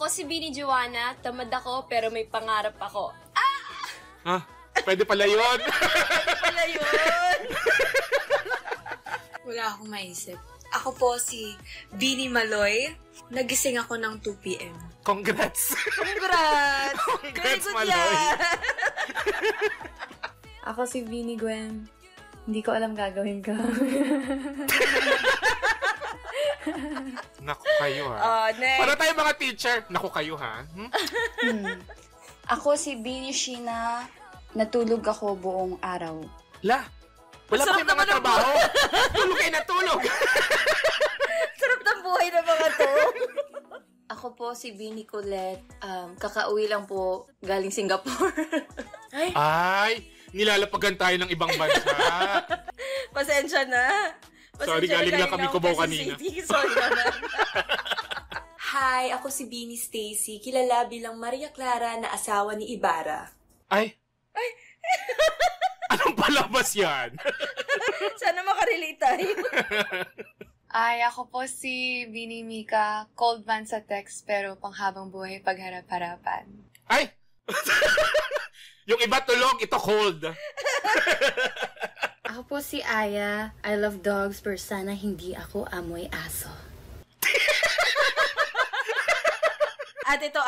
Ako si Bini Joanna, tamad ako pero may pangarap ako. Pwede pala yun. Wala yun. Wala akong maisip. Ako po si Bini Maloy. Nagising ako ng 2 p.m. Congrats. Congrats! Very Congrats, good Maloy. yan! Ako si Bini Gwen. Hindi ko alam gagawin ko. Naku kayo ha. Next. Para tayo mga teacher. Naku kayo ha. Ako si Bini Sheena. Natulog ako buong araw. La, wala pa Sarap kayong mga naman ang trabaho. Tulog kayo na tulog. Sarap ng buhay ng mga to. Ako po si Bini Colette, kakauwi lang po galing Singapore. Ay, nilalapagan tayo ng ibang bansa. Pasensya na. Sorry, galing lang kami Cubao kanina. Sorry naman. Hi, ako si Bini Stacy. Kilala bilang Maria Clara na asawa ni Ibarra. Ay. Anong palabas yan? Sana makarelate tayo. Ay, ako po si Bini Mika. Cold man sa text pero panghabang buhay pagharap-harapan. Ay! Yung iba tulog, ito cold. Ako po si Aya. I love dogs pero sana hindi ako amoy aso. At ito